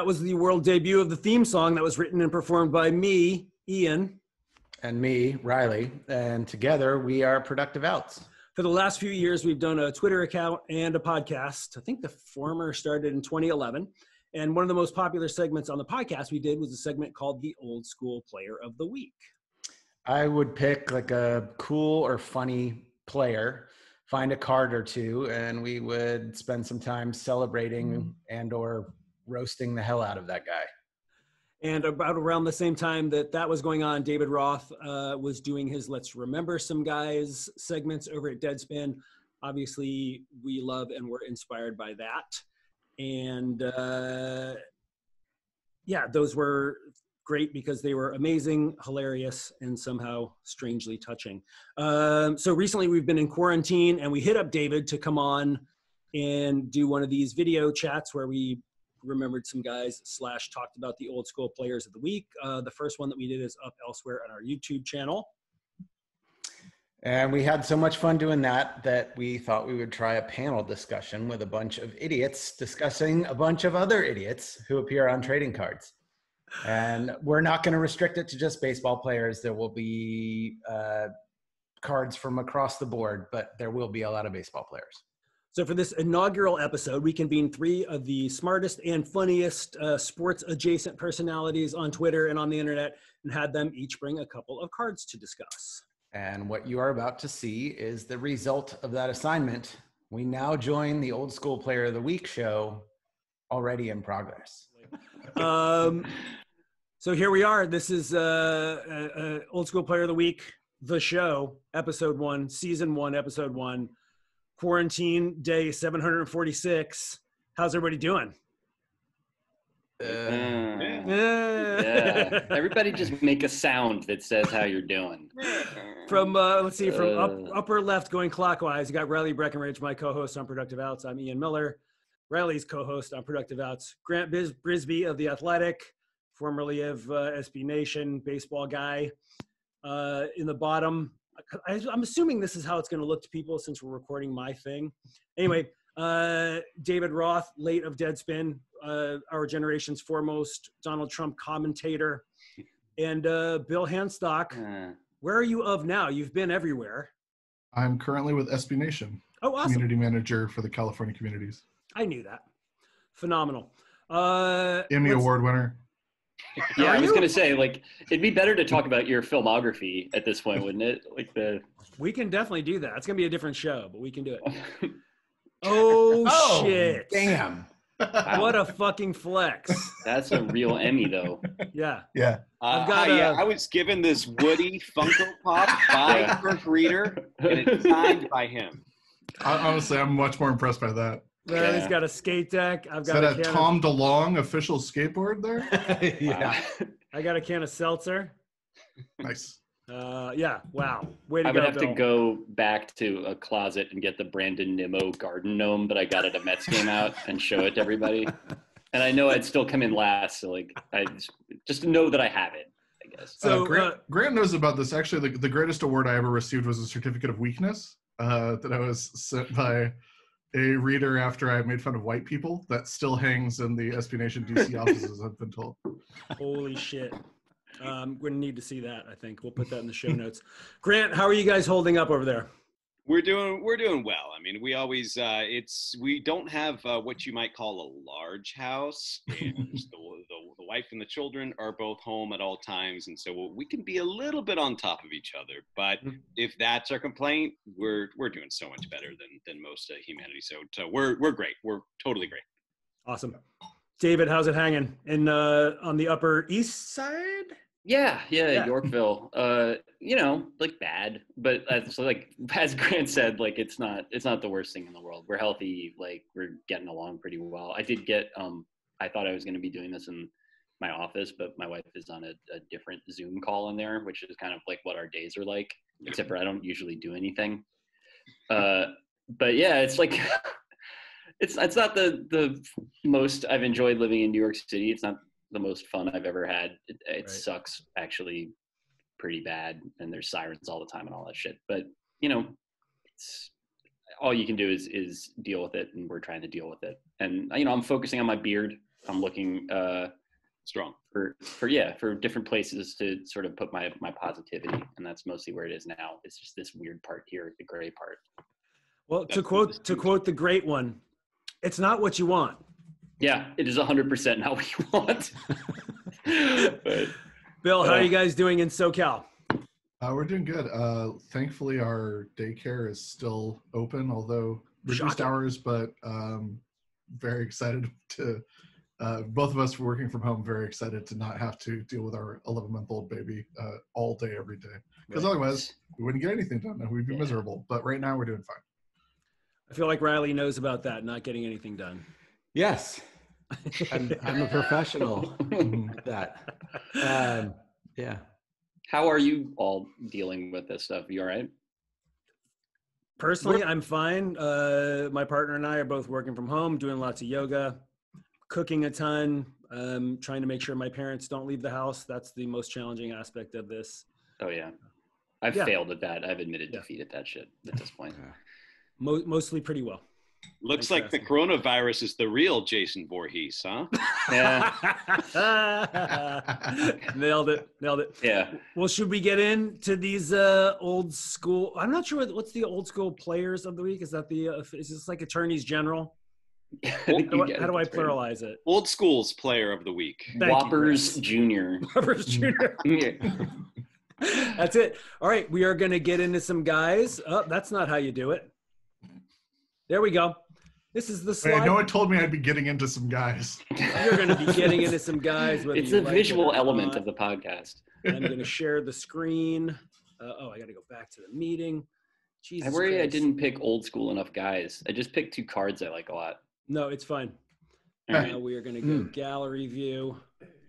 that was the world debut of the theme song that was written and performed by me, Ian. And me, Riley. And together we are Productive Outs. For the last few years, we've done a Twitter account and a podcast. I think the former started in 2011. And one of the most popular segments on the podcast we did was a segment called the Old School Player of the Week. I would pick like a cool or funny player, find a card or two, and we would spend some time celebrating and or roasting the hell out of that guy. And about around the same time that was going on, David Roth was doing his Let's Remember Some Guys segments over at Deadspin. Obviously, we love and we're inspired by that. And those were great because they were amazing, hilarious, and somehow strangely touching. So recently we've been in quarantine and we hit up David to come on and do one of these video chats where we remembered some guys / talked about the old school players of the week. The first one that we did is up elsewhere on our YouTube channel. And we had so much fun doing that we thought we would try a panel discussion with a bunch of idiots discussing a bunch of other idiots who appear on trading cards. And we're not going to restrict it to just baseball players. There will be cards from across the board, but there will be a lot of baseball players. So for this inaugural episode, we convened 3 of the smartest and funniest sports-adjacent personalities on Twitter and on the internet and had them each bring a couple of cards to discuss. And what you are about to see is the result of that assignment. We now join the Old School Player of the Week show, already in progress. So here we are. This is Old School Player of the Week, the show, episode 1, season 1, episode 1. Quarantine day 746. How's everybody doing? Yeah. Everybody just make a sound that says how you're doing. From upper left going clockwise, you got Riley Breckenridge, my co-host on Productive Outs. I'm Ian Miller, Riley's co-host on Productive Outs. Grant Brisbee of The Athletic, formerly of SB Nation, baseball guy. In the bottom, I'm assuming this is how it's going to look to people since we're recording my thing. Anyway, David Roth, late of Deadspin, our generation's foremost Donald Trump commentator, and Bill Hanstock. Where are you of now? You've been everywhere. I'm currently with SB Nation. Oh, awesome. Community manager for the California communities. I knew that. Phenomenal. Emmy Award winner. Yeah, I was going to say, like, it'd be better to talk about your filmography at this point, wouldn't it? We can definitely do that. It's going to be a different show, but we can do it. Oh, shit. Damn. What a fucking flex. That's a real Emmy, though. Yeah. Yeah. I was given this Woody Funko Pop by Kirk Reader, and it's signed by him. Honestly, I'm much more impressed by that. He's got a skate deck. I've got a Tom DeLonge official skateboard there? Yeah. I got a can of seltzer. Nice. Yeah. Wow. Way to I go, would have Bill. to go back to a closet and get the Brandon Nimmo garden gnome that I got at a Mets game out and show it to everybody. And I know I'd still come in last, so I just know that I have it, I guess. So Grant knows about this. Actually, the greatest award I ever received was a certificate of weakness that I was sent by a reader after I made fun of white people. That still hangs in the SB Nation DC offices, I've been told. Holy shit. We're going to need to see that, I think. We'll put that in the show notes. Grant, how are you guys holding up over there? We're doing well. I mean, we always we don't have what you might call a large house, and the wife and the children are both home at all times, and so we can be a little bit on top of each other. But if that's our complaint, we're doing so much better than most of humanity. So we're great. We're totally great. Awesome. David, how's it hanging on the Upper East Side? Yeah, Yorkville. Bad, but as Grant said, it's not the worst thing in the world. We're healthy, we're getting along pretty well. I did get I thought I was going to be doing this in my office, but my wife is on a different Zoom call in there, which is kind of like what our days are like, except for I don't usually do anything. But yeah, it's like it's not the most I've enjoyed living in New York City. It's not the most fun I've ever had. It right. Sucks actually pretty bad, and there's sirens all the time and all that shit. But it's all you can do is deal with it, and we're trying to deal with it. And I'm focusing on my beard. I'm looking strong for different places to sort of put my positivity, and that's mostly where it is now. It's just this weird part here, the gray part. Well, to quote the great one, it's not what you want. Yeah, it is 100% not what you want. But, Bill, how are you guys doing in SoCal? We're doing good. Thankfully, our daycare is still open, although reduced hours, but very excited to, both of us working from home, very excited to not have to deal with our 11-month-old baby all day, every day. Because otherwise, we wouldn't get anything done and we'd be miserable. But right now, we're doing fine. I feel like Riley knows about that, not getting anything done. Yes. I'm a professional at that. Yeah. How are you all dealing with this stuff? You all right? Personally, I'm fine. My partner and I are both working from home, doing lots of yoga, cooking a ton, trying to make sure my parents don't leave the house. That's the most challenging aspect of this. Oh, yeah. I've failed at that. I've admitted defeat at that shit at this point. Mostly pretty well. Looks like the coronavirus is the real Jason Voorhees, huh? Yeah. Nailed it. Yeah. Well, should we get into these old school? I'm not sure what's the old school players of the week. Is that is this like attorneys general? How do I pluralize it? Old school's player of the week. Whoppers Jr. Whoppers Jr. That's it. All right. We are going to get into some guys. Oh, that's not how you do it. There we go. This is the slide. No one told me I'd be getting into some guys. You're going to be getting into some guys. It's a visual element of the podcast. I'm going to share the screen. I got to go back to the meeting. Jesus I worry Christ. I didn't pick old school enough guys. I just picked 2 cards I like a lot. No, it's fine. Right. Now we are going to go gallery view.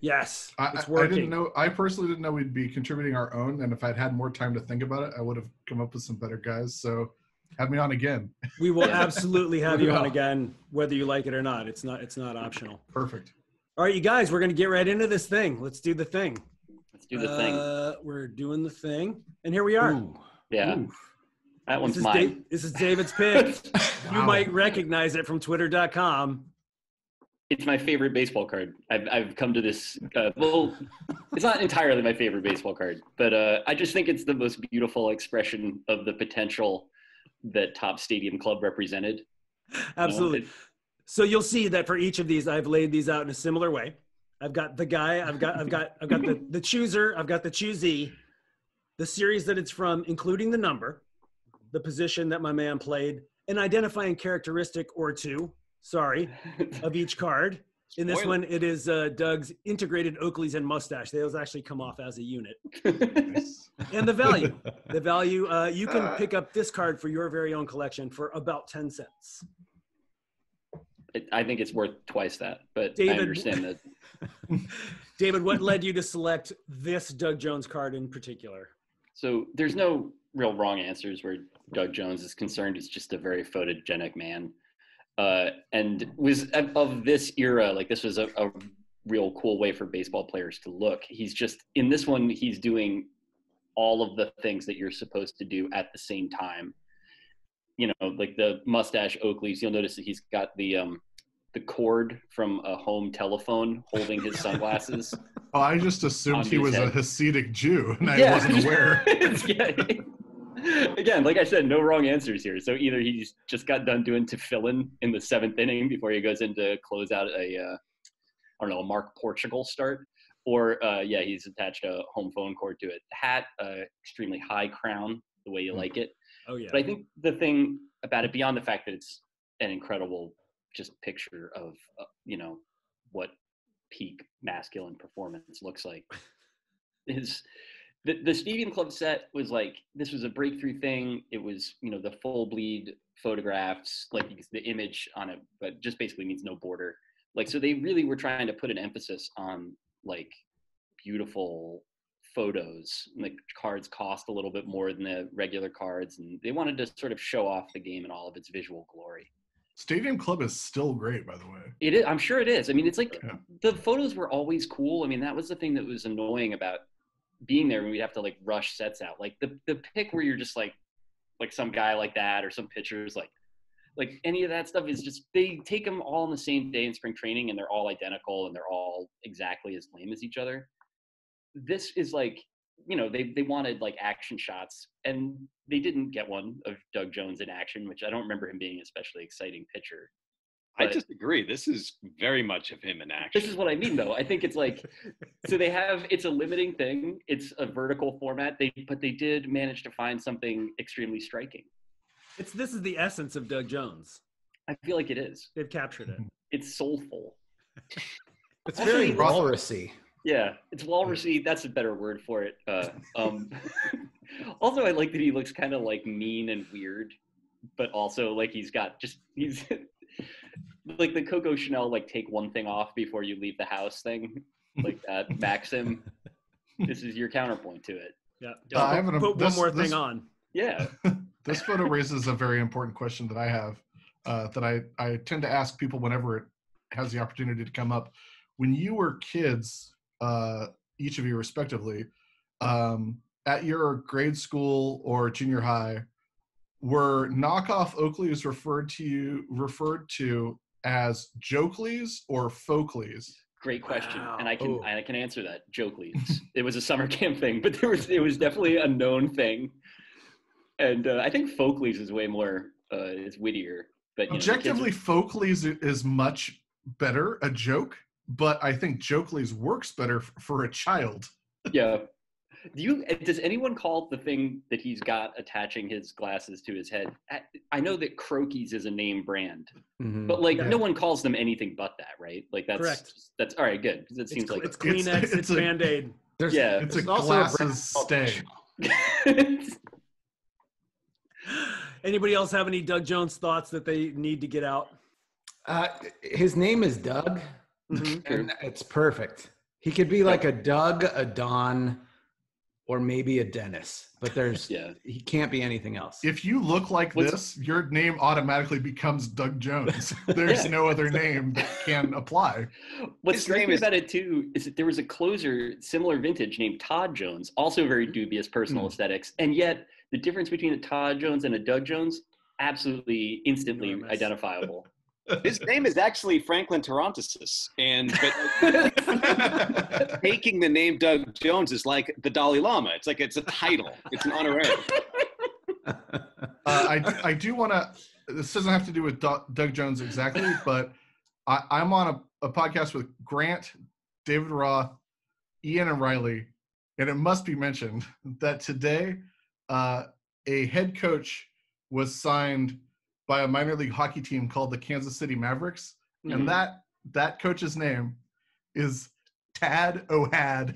Yes, it's working. I personally didn't know we'd be contributing our own, and if I'd had more time to think about it, I would have come up with some better guys. So have me on again. We will absolutely have you on again, whether you like it or not. It's not optional. Perfect. All right, you guys, we're going to get right into this thing. Let's do the thing. Let's do the thing. We're doing the thing, and here we are. Ooh. Yeah. Ooh. That one's mine. This is David's pick. You might recognize it from twitter.com. It's my favorite baseball card. I've come to this. Well, it's not entirely my favorite baseball card, but I just think it's the most beautiful expression of the potential that Top Stadium Club represented. Absolutely. So you'll see that for each of these, I've laid these out in a similar way. I've got the guy. I've got the chooser. I've got the choosee, the series that it's from, including the number, the position that my man played, an identifying characteristic or two. Of each card. In this one, it is Doug's integrated Oakleys and mustache. Those actually come off as a unit. And the value. You can pick up this card for your very own collection for about 10 cents. I think it's worth twice that, but David, I understand that. David, what led you to select this Doug Jones card in particular? So there's no real wrong answers where Doug Jones is concerned. He's just a very photogenic man. And was of this era, like this was a real cool way for baseball players to look. He's just, in this one, he's doing all of the things that you're supposed to do at the same time. You know, like the mustache Oakleys, you'll notice that he's got the cord from a home telephone holding his sunglasses. Oh, I just assumed he was a Hasidic Jew, and I wasn't aware. Again, like I said, no wrong answers here. So either he's just got done doing tefillin in the 7th inning before he goes in to close out a Mark Portugal start, or he's attached a home phone cord to it. Hat, extremely high crown, the way you like it. Oh yeah. But I think the thing about it, beyond the fact that it's an incredible just picture of what peak masculine performance looks like, is the Stadium Club set was like, this was a breakthrough thing. It was, the full bleed photographs, like the image on it, but just basically means no border. Like, so they really were trying to put an emphasis on like beautiful photos. Like cards cost a little bit more than the regular cards, and they wanted to sort of show off the game in all of its visual glory. Stadium Club is still great, by the way. It is. I'm sure it is. I mean, it's like the photos were always cool. I mean, that was the thing that was annoying about being there when we'd have to like rush sets out. Like the pick where you're just like some guy like that or some pitchers, like Like any of that stuff is just, they take them all on the same day in spring training and they're all identical and they're all exactly as lame as each other. This is like, you know, they wanted like action shots and they didn't get one of Doug Jones in action, which I don't remember him being an especially exciting pitcher. I disagree. This is very much of him in action. This is what I mean, though. I think it's like, so they have, it's a limiting thing. It's a vertical format. But they did manage to find something extremely striking. This is the essence of Doug Jones. I feel like it is. They've captured it. It's soulful. It's very walrusy. Yeah, it's walrusy. That's a better word for it. Also, I like that he looks kind of like mean and weird, but also like he's like the Coco Chanel, like take one thing off before you leave the house thing, like that Maxim. This is your counterpoint to it. Yeah, put one more thing on. Yeah. This photo raises a very important question that I have, that I tend to ask people whenever it has the opportunity to come up. When you were kids, each of you respectively, at your grade school or junior high, were knockoff Oakleys referred to as Jokeleys or Folkleys? Great question. Wow. And I can answer that. Jokeleys. It was a summer camp thing, but it was definitely a known thing. And I think Folkleys is way more is wittier. But objectively, Folkleys is much better a joke, but I think Jokeleys works better for a child. Yeah. Does anyone call the thing that he's got attaching his glasses to his head? I know that Croakies is a name brand, but like no one calls them anything but that, right? Like that's correct. That's all right. Good, because it seems like it's Kleenex, it's Band-Aid. It's a glasses stay. Anybody else have any Doug Jones thoughts that they need to get out? His name is Doug, and it's perfect. He could be like a Doug, a Don, or maybe a Dennis, but he can't be anything else. If you look like this, your name automatically becomes Doug Jones. There's no other name that can apply. What's striking about it too is that there was a closer, similar vintage named Todd Jones, also very dubious personal aesthetics, and yet the difference between a Todd Jones and a Doug Jones, absolutely instantly identifiable. His name is actually Franklin Tarantasis, but taking the name Doug Jones is like the Dalai Lama. It's like it's a title. It's an honorarium. I do want to. This doesn't have to do with Doug Jones exactly, but I'm on a podcast with Grant, David Roth, Ian, and Riley, and it must be mentioned that today a head coach was signed by a minor league hockey team called the Kansas City Mavericks. And that coach's name is Tad O'Had.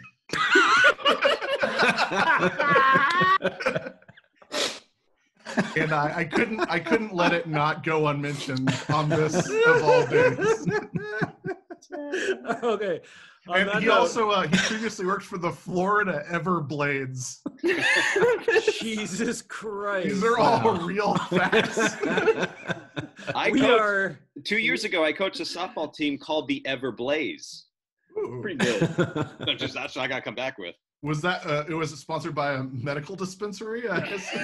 And I couldn't let it not go unmentioned on this of all days. Okay. And he also he previously worked for the Florida Everblades. Jesus Christ. These are all real facts. 2 years ago, I coached a softball team called the Everblaze. Pretty good. That's what I got to come back with. Was that, it was sponsored by a medical dispensary? I guess.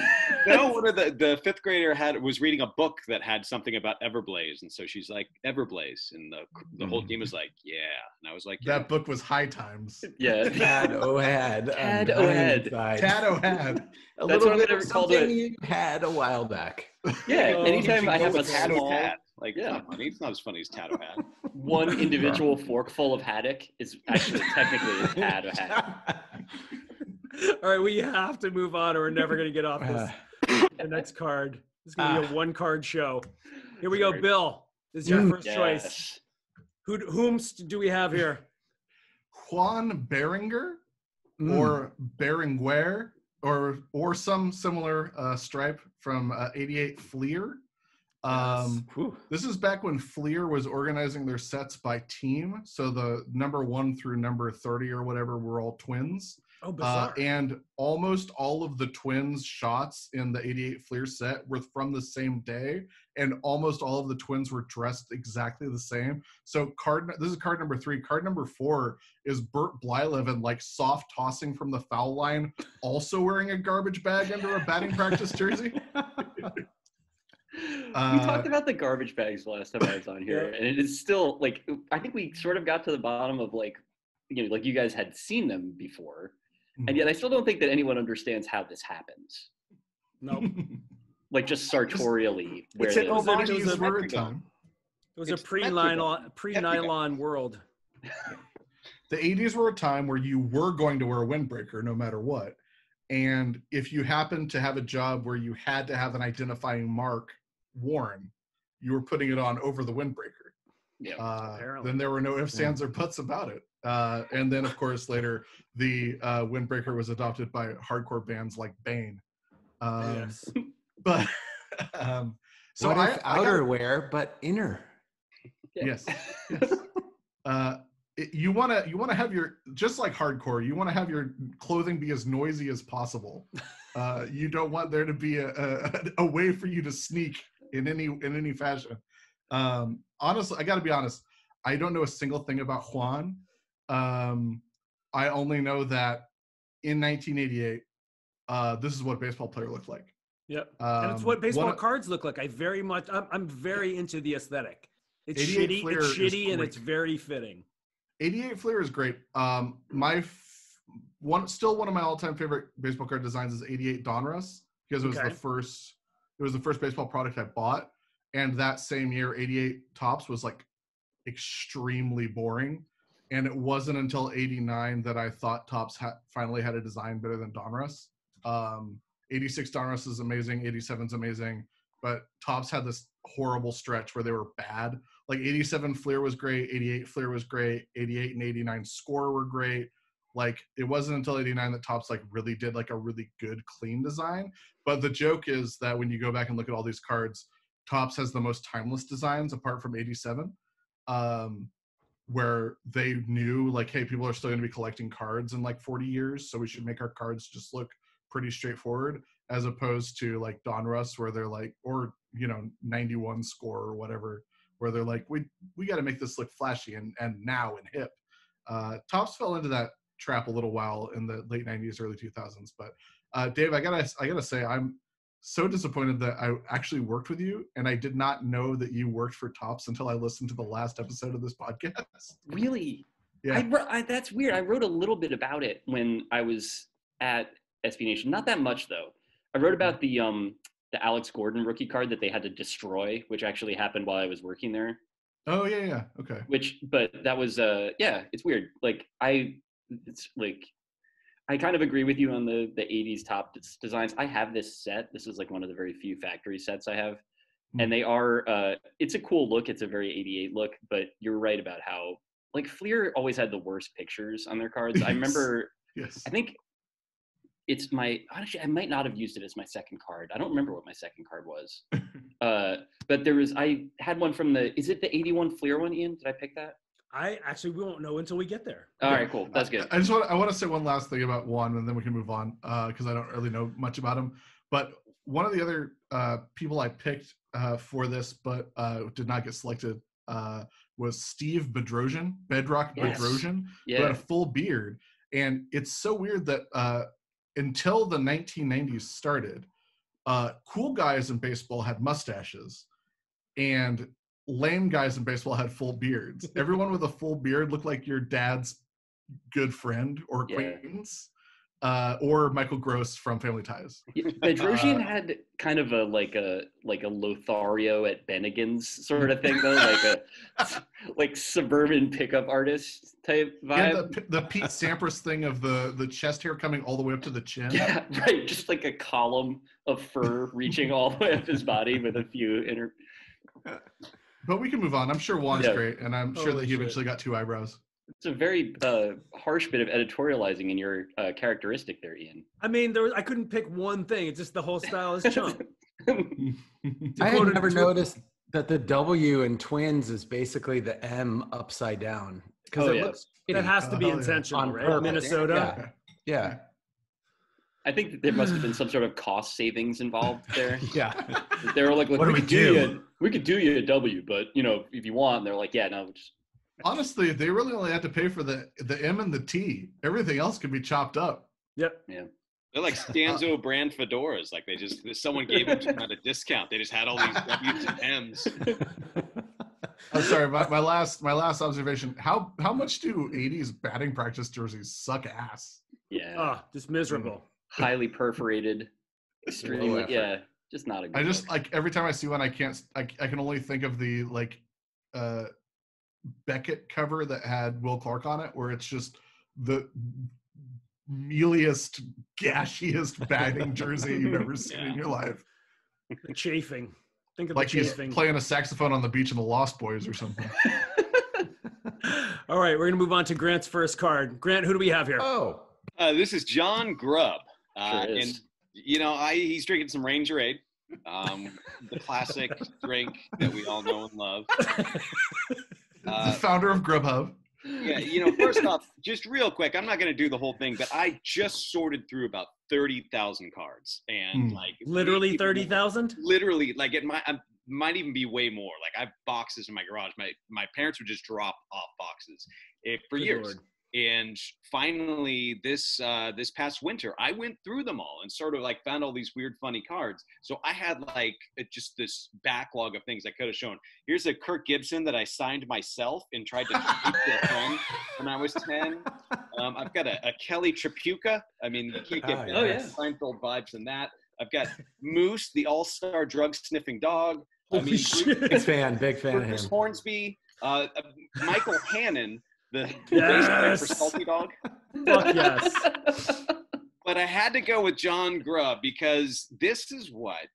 No, one of the fifth grader was reading a book that had something about Everblaze. And so she's like, Everblaze. And the whole team was like, yeah. And I was like, that book was High Times. Yeah. Tad O'Had. Tad O'Had. Tad O'Had. A That's little what bit I'm of called something it. you had a while back. Yeah. Anytime I have a Tad small, O'Had. Like, it's not funny. It's not as funny as Tad O'Had. one individual forkful of haddock is actually technically a Tad O'Had. All right, we have to move on or we're never going to get off this. The next card. This is going to be a one-card show. Here we go, Bill. This is your first choice. Whom do we have here? Juan Berenguer or Berenguer or some similar stripe from 88 Fleer. This is back when Fleer was organizing their sets by team. So the number 1 through number 30 or whatever were all twins. Oh, bizarre. And almost all of the twins shots in the 88 Fleer set were from the same day. And almost all of the twins were dressed exactly the same. So this is card number 3. Card number 4 is Bert Blyleven, like soft tossing from the foul line, also wearing a garbage bag under a batting practice jersey. We talked about the garbage bags last time I was on here, and it is still like I think we sort of got to the bottom of like like you guys had seen them before, and yet I still don't think that anyone understands how this happens. No, like just sartorially, where It was a pre-nylon world. The 80s were a time where you were going to wear a windbreaker no matter what. And if you happened to have a job where you had to have an identifying mark worn, you were putting it on over the windbreaker. Yeah. Then there were no ifs, ands, or buts about it. And then, of course, later, the windbreaker was adopted by hardcore bands like Bane. Yes. But so what if outerwear, but inner? Yes. You want to have your, just like hardcore, you want to have your clothing be as noisy as possible. You don't want there to be a way for you to sneak in any fashion. Honestly, I got to be honest. I don't know a single thing about Juan. I only know that in 1988, this is what a baseball player looked like. Yep. And it's what baseball cards look like. I'm very into the aesthetic. It's shitty, and it's very fitting. 88 Fleer is great. One of my all-time favorite baseball card designs is 88 Donruss, because it was the first baseball product I bought. And that same year, 88 Topps was like extremely boring. And it wasn't until 89 that I thought Topps finally had a design better than Donruss. 86 Donruss is amazing. 87's amazing. But Topps had this horrible stretch where they were bad. Like 87 Fleer was great. 88 Fleer was great. 88 and 89 Score were great. Like it wasn't until 89 that Topps like really did like a really good clean design. But the joke is that when you go back and look at all these cards, Topps has the most timeless designs apart from 87. Where they knew like, hey, people are still going to be collecting cards in like 40 years, so we should make our cards just look pretty straightforward, as opposed to like Donruss, where they're like, or 91 Score or whatever, where they're like, we got to make this look flashy and now and hip. Topps fell into that trap a little while in the late 90s, early 2000s. But Dave, I gotta say, I'm so disappointed that I actually worked with you, and I did not know that you worked for Topps until I listened to the last episode of this podcast. Really? Yeah. That's weird. I wrote a little bit about it when I was at SB Nation. Not that much though. I wrote about the Alex Gordon rookie card that they had to destroy, which actually happened while I was working there. Oh yeah. Okay. But that was it's weird. I kind of agree with you on the 80s Topps designs. I have this set. This is like one of the very few factory sets I have. And they are, it's a cool look. It's a very 88 look, but you're right about how like Fleer always had the worst pictures on their cards. I remember, I think I might not have used it as my second card. I don't remember what my second card was. But I had one from is it the 81 Fleer one, Ian? Did I pick that? We won't know until we get there. All right, cool. That's good. I want to say one last thing about Juan, and then we can move on, because I don't really know much about him. But one of the other people I picked for this, but did not get selected, was Steve Bedrosian, Bedrosian, who had a full beard. And it's so weird that until the 1990s started, cool guys in baseball had mustaches, and lame guys in baseball had full beards. Everyone with a full beard looked like your dad's good friend or acquaintance, or Michael Gross from Family Ties. Bedrosian had kind of a Lothario at Bennigan's sort of thing, though, like suburban pickup artist type vibe. And the Pete Sampras thing of the chest hair coming all the way up to the chin. Yeah, right. Just like a column of fur reaching all the way up his body with a few inner. But we can move on. I'm sure Juan's great, and I'm sure that he eventually got 2 eyebrows. It's a very harsh bit of editorializing in your characteristic there, Ian. I mean, I couldn't pick one thing. It's just the whole style is chump. I had never noticed that the W in Twins is basically the M upside down. Because that has to be intentional, right? Minnesota. Yeah. I think that there must have been some sort of cost savings involved there. Yeah. They were like, what do we do? We could do you a W, but if you want, and they're like, yeah, no. Honestly, they really only had to pay for the M and the T. Everything else could be chopped up. Yep. Yeah. They're like Stanzo brand fedoras. Like someone gave them at a discount. They just had all these W's and M's. I'm sorry, my last observation. How much do 80s batting practice jerseys suck ass? Yeah. Oh, just miserable. Highly perforated. Extremely. Yeah. Just not a good I just look. like every time I see one, I can only think of the Beckett cover that had Will Clark on it, where it's just the mealiest, gashiest batting jersey you've ever seen in your life. The chafing. Think of Like the he's chafing. playing a saxophone on the beach in the Lost Boys or something. All right, we're gonna move on to Grant's first card. Grant, who do we have here? Oh, This is John Grubb. Sure is. And, he's drinking some Rangerade, the classic drink that we all know and love. The founder of Grubhub. Yeah, first off, just real quick, I'm not going to do the whole thing, but I just sorted through about 30,000 cards. And, literally 30,000? Literally, it might even be way more. Like, I have boxes in my garage. My parents would just drop off boxes for years. Lord. And finally, this past winter, I went through them all and sort of found all these weird, funny cards. So I had just this backlog of things I could have shown. Here's a Kirk Gibson that I signed myself and tried to shoot to a friend when I was 10. I've got a Kelly Tripucka. I mean, you can't get better Seinfeld vibes than that. I've got Moose, the all-star drug-sniffing dog. Holy shit. big fan of Bruce him. Hornsby, Michael Hannon, the Yes. bass player for Salty Dog. Fuck yes. But I had to go with John Grubb because this is what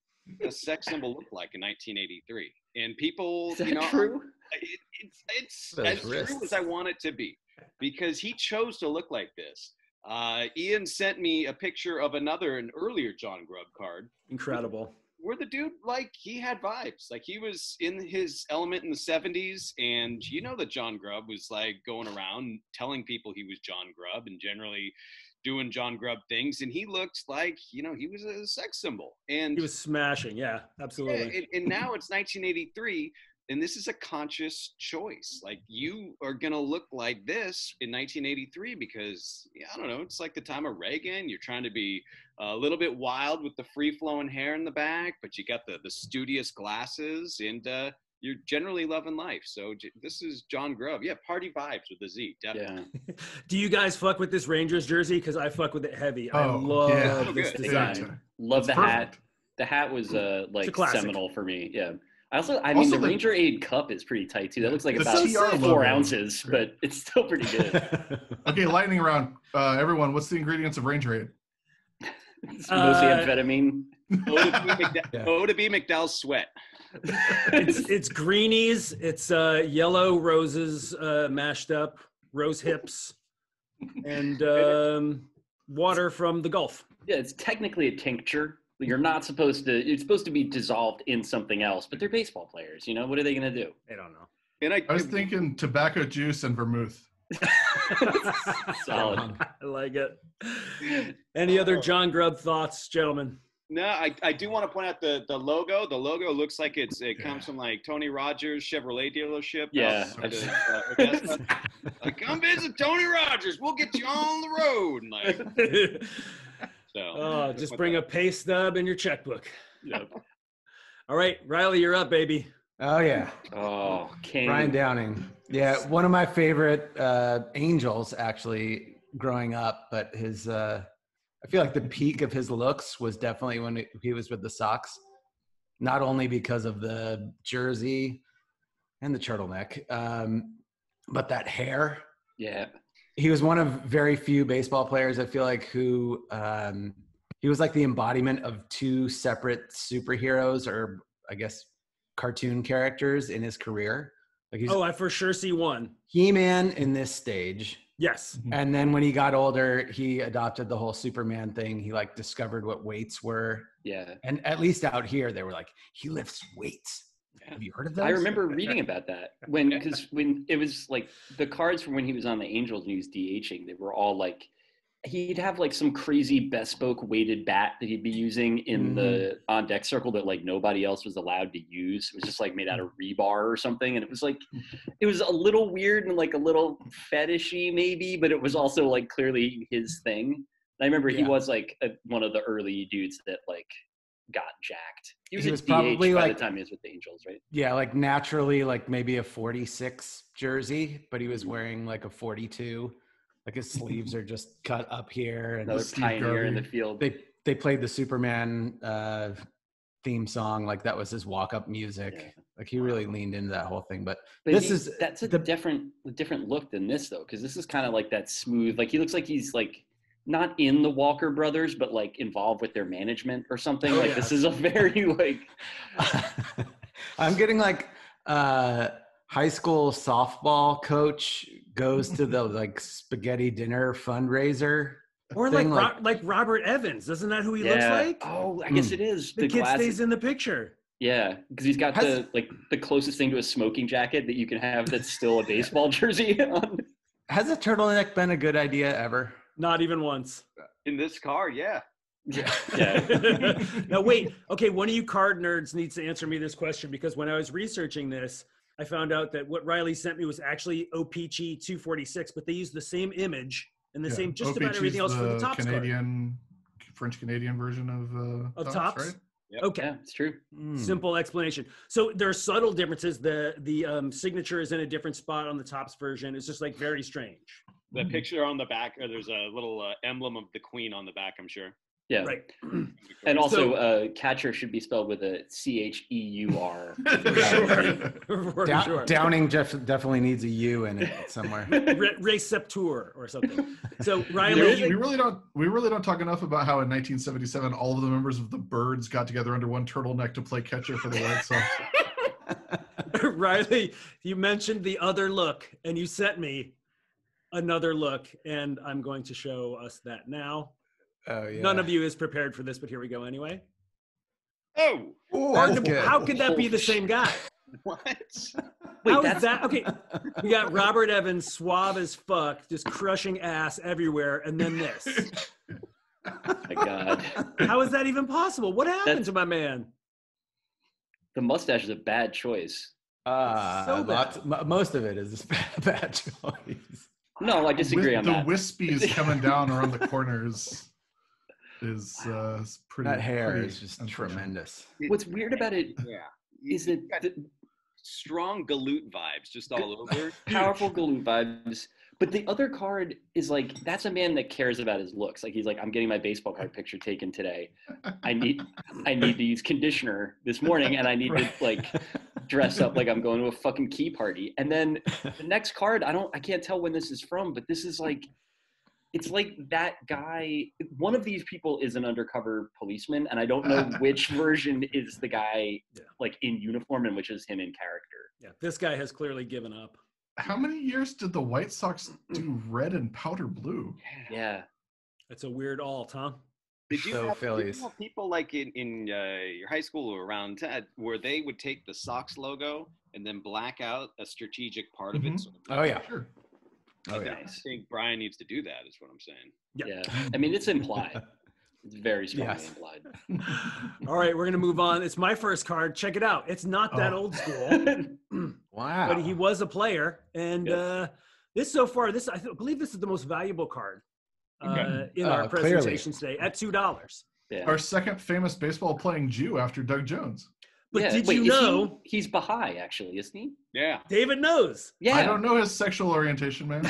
a sex symbol looked like in 1983. And people, Is that true? It's as true as I want it to be because he chose to look like this. Ian sent me a picture of an earlier John Grubb card. Incredible. Where the dude, he had vibes. He was in his element in the 70s. And that John Grubb was, going around telling people he was John Grubb and generally doing John Grubb things. And he looked like, he was a sex symbol. And He was smashing. Yeah, absolutely. and now it's 1983. And this is a conscious choice. You are going to look like this in 1983 because, I don't know, it's like the time of Reagan. You're trying to be a little bit wild with the free-flowing hair in the back, but you got the studious glasses, and you're generally loving life. So this is John Grubb. Yeah, party vibes with a Z, definitely. Yeah. Do you guys fuck with this Rangers jersey? Because I fuck with it heavy. I love this good. design. Love the perfect. hat. The hat was It's a classic. seminal for me. Yeah. I mean, the Ranger Aid cup is pretty tight too. That looks like The about TR 4 logo. ounces, but it's still pretty good. Okay, lightning round. Everyone, what's the ingredients of Rangerade? It's mostly amphetamine. O to B McDowell's sweat. It's greenies. It's yellow roses mashed up, rose hips, and water from the Gulf. Yeah, it's technically a tincture. You're not supposed to. It's supposed to be dissolved in something else, but they're baseball players. What are they going to do? I don't know. And I was thinking tobacco juice and vermouth. Solid. I like it. Any other John Grubb thoughts, gentlemen? No, I do want to point out the logo. The logo looks like it comes from Tony Rogers Chevrolet dealership. Yeah. Come visit Tony Rogers. We'll get you on the road. Just bring a pay stub and your checkbook. Yep. All right, Riley, you're up, baby. Oh yeah. Oh, King. Brian Downing. Yeah, one of my favorite Angels actually growing up, but his I feel like the peak of his looks was definitely when he was with the Sox. Not only because of the jersey and the turtleneck, but that hair. Yeah. He was one of very few baseball players, I feel like, who he was like the embodiment of two separate superheroes, or I guess cartoon characters in his career. I for sure see one. He-Man in this stage. Yes. And then when he got older, he adopted the whole Superman thing. He discovered what weights were. Yeah. And at least out here, they were like, he lifts weights. Yeah. Have you heard of that? I remember reading about that because when it was the cards from when he was on the Angels and he was DHing, they were all he'd have some crazy bespoke weighted bat that he'd be using in the on deck circle that nobody else was allowed to use. It was just made out of rebar or something. And it was it was a little weird and a little fetishy maybe, but it was also clearly his thing. I remember he was like one of the early dudes that like got jacked. He was probably DH by like, the time he was with the Angels, right? Yeah, like naturally, like maybe a 46 jersey, but he was wearing like a 42. Like his sleeves are just cut up here. And Another pioneer in the field. They played the Superman theme song, like that was his walk-up music. Yeah. Like he really leaned into that whole thing. But that's a different look than this though, because this is kind of like that smooth. Like he looks like he's like not in the Walker brothers, but like involved with their management or something. Like this is a very like. I'm getting like high school softball coach goes to the like spaghetti dinner fundraiser. Or like Robert Evans, isn't that who he looks like? Oh, I guess it is. The kid stays in the picture. Yeah, because he's got the closest thing to a smoking jacket that you can have that's still a baseball jersey on. Has a turtleneck been a good idea ever? Not even once. In this car, yeah. Now wait, okay, one of you card nerds needs to answer me this question, because when I was researching this, I found out that what Riley sent me was actually OPG 246, but they used the same image and the same just about everything else for the Topps card. French Canadian version of Topps, right? Yep. Okay, yeah, it's true. Simple explanation. So there are subtle differences. The signature is in a different spot on the Topps version. It's just like very strange. The picture on the back, there's a little emblem of the Queen on the back, I'm sure. Yeah. Right. And also, catcher should be spelled with a CHEUR. Sure. Downing definitely needs a U in it somewhere. Receptor or something. So Riley, we really don't talk enough about how in 1977 all of the members of the Birds got together under one turtleneck to play catcher for the White Sox. Riley, you mentioned the other look, and you sent me another look, and I'm going to show us that now. Oh, yeah. None of you is prepared for this, but here we go anyway. Oh, How could that be the same guy? what? How is that? Okay, we got Robert Evans, suave as fuck, just crushing ass everywhere, and then this. Oh my God. How is that even possible? What happened to my man? The mustache is a bad choice. So bad. Most of it is a bad choice. No, I disagree on that. The wispies coming down around the corners is pretty. That hair pretty is just tremendous. What's weird about it is that Strong galoot vibes just all over. powerful galoot vibes. But the other card is like, that's a man that cares about his looks. Like he's like, I'm getting my baseball card picture taken today. I need to use conditioner this morning, and I need to like dress up like I'm going to a fucking key party. And then the next card, I can't tell when this is from, but this is like, it's like that guy, one of these people is an undercover policeman, and I don't know which version is the guy like in uniform and which is him in character. Yeah, this guy has clearly given up. How many years did the White Sox do red and powder blue? Yeah. That's a weird alt, huh? Did you So have people like in your high school or around TED where they would take the Sox logo and then black out a strategic part of it? So Oh, yeah. Sure. Oh, yeah. I think Brian needs to do that, is what I'm saying. Yeah. I mean, it's implied. It's very strongly implied. All right, we're going to move on. It's my first card. Check it out. It's not that old school. Wow. But he was a player. And this so far, I believe this is the most valuable card in our presentation today at $2. Yeah. Our second famous baseball playing Jew after Doug Jones. But did you know he's Baha'i, actually, isn't he? Yeah. David knows? Yeah. I don't know his sexual orientation, man.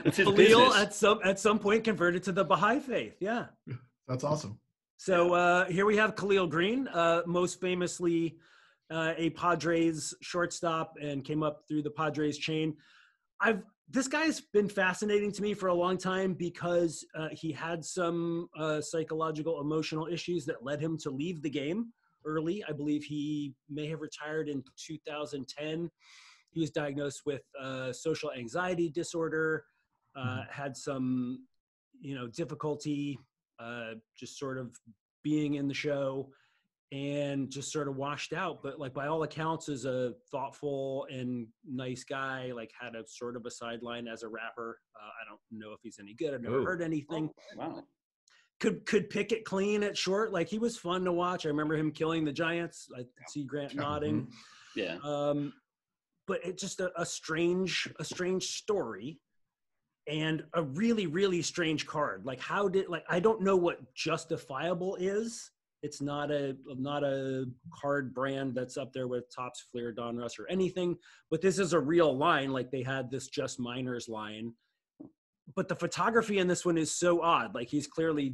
It's his Khalil business. at some point converted to the Baha'i faith. Yeah. That's awesome. So here we have Khalil Green, most famously a Padres shortstop, and came up through the Padres chain. This guy's been fascinating to me for a long time because he had some psychological, emotional issues that led him to leave the game early. I believe he may have retired in 2010. He was diagnosed with social anxiety disorder, had some, difficulty just sort of being in the show, and just sort of washed out. But like by all accounts is a thoughtful and nice guy, like had a sort of a sideline as a rapper. I don't know if he's any good. I've never heard anything. Wow. Could pick it clean at short. Like he was fun to watch. I remember him killing the Giants. I see Grant nodding. Yeah. But it's just a strange story. and a really, really strange card. Like I don't know what Justifiable is. It's not a card brand that's up there with Topps, Fleer, Donruss, or anything, but this is a real line. Like they had this Just Minors line, but the photography in this one is so odd. Like he's clearly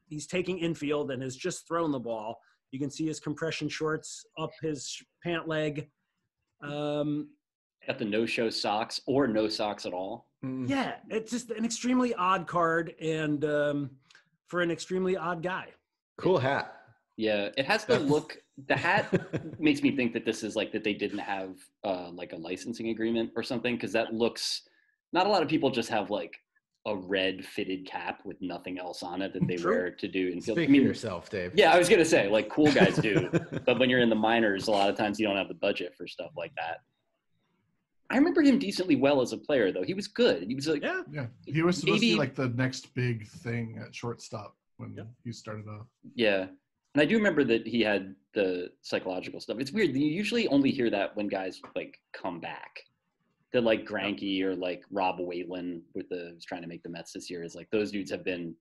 he's taking infield and has just thrown the ball. You can see his compression shorts up his pant leg. Got the no-show socks or no socks at all. Yeah, it's just an extremely odd card, and for an extremely odd guy. Cool hat. Yeah, it has the look. The hat makes me think that this is like that they didn't have like a licensing agreement or something, because that looks. Not a lot of people just have like a red fitted cap with nothing else on it that they wear to do infield. Speak for yourself, Dave. Yeah, I was gonna say like cool guys do, but when you're in the minors, a lot of times you don't have the budget for stuff like that. I remember him decently well as a player, though. He was good. He was like, yeah. He was supposed to be like the next big thing at shortstop when he started off. Yeah, and I do remember that he had the psychological stuff. It's weird. You usually only hear that when guys like come back. That like Greinke or like Rob Whalen who's trying to make the Mets this year is like those dudes have been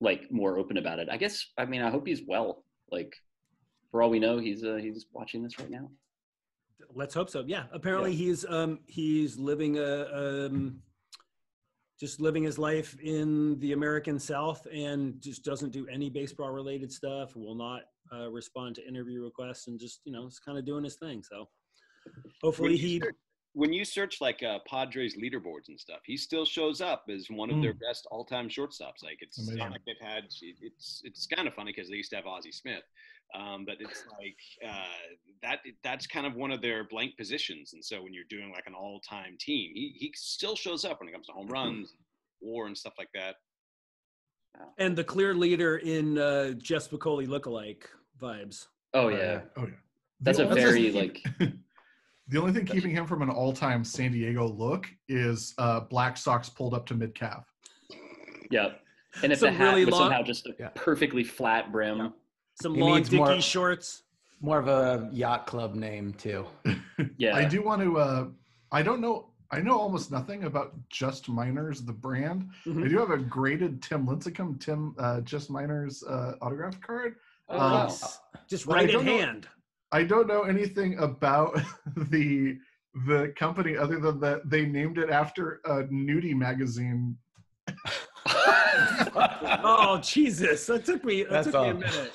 like more open about it. I guess. I mean, I hope he's well. Like, for all we know, he's watching this right now. Let's hope so. Yeah. Apparently he's living just living his life in the American South and just doesn't do any baseball related stuff, will not respond to interview requests, and just, is kind of doing his thing. So hopefully when you search like Padres leaderboards and stuff, he still shows up as one of their best all-time shortstops. Like it's not like they've had. It's kind of funny because they used to have Ozzie Smith, but it's like that's kind of one of their blank positions. And so when you're doing like an all-time team, he still shows up when it comes to home runs, WAR, and stuff like that. And the clear leader in Jeff Spicoli lookalike vibes. Oh yeah. That's The a very like. The only thing keeping him from an all-time San Diego look is black socks pulled up to mid-calf. Yeah. And if the hat was somehow just a perfectly flat brim. Yeah. Some long Dickie shorts. More of a yacht club name, too. Yeah. I do want to, I know almost nothing about Just Minors, the brand. Mm-hmm. I do have a graded Tim Lincecum, Just Minors autograph card. Just right in hand. I don't know anything about the company other than that they named it after a nudie magazine. Oh Jesus! That took me a minute.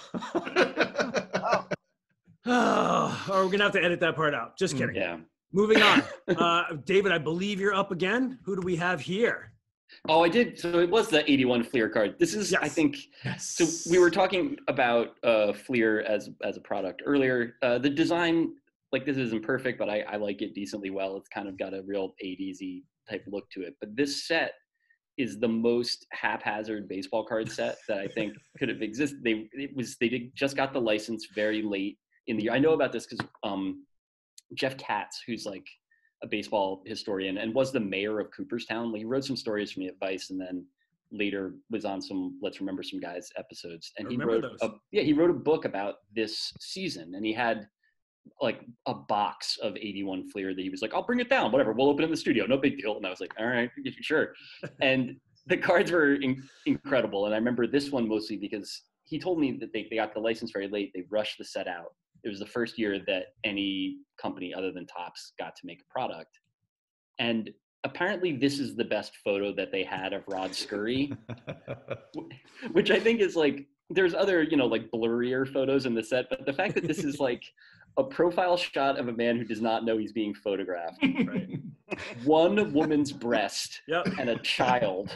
Oh, we're gonna have to edit that part out. Just kidding. Yeah. Moving on. David, I believe you're up again. Who do we have here? Oh, I did. So it was the 81 Fleer card. This is, I think, so we were talking about Fleer as a product earlier. The design, like this isn't perfect, but I like it decently well. It's kind of got a real 80s-y type look to it. But this set is the most haphazard baseball card set that I think could have existed. They just got the license very late in the year. I know about this because Jeff Katz, who's like a baseball historian and was the mayor of Cooperstown. He wrote some stories for me at Vice, and then later was on some Let's Remember Some Guys episodes. And he wrote a book about this season, and he had like a box of 81 Fleer that he was like, I'll bring it down, whatever, we'll open it in the studio, no big deal. And I was like, all right, sure. And the cards were incredible. And I remember this one mostly because he told me that they got the license very late. They rushed the set out. It was the first year that any company other than Topps got to make a product. And apparently this is the best photo that they had of Rod Scurry, which I think is like, there's other, like blurrier photos in the set, but the fact that this is like a profile shot of a man who does not know he's being photographed, right? One woman's breast and a child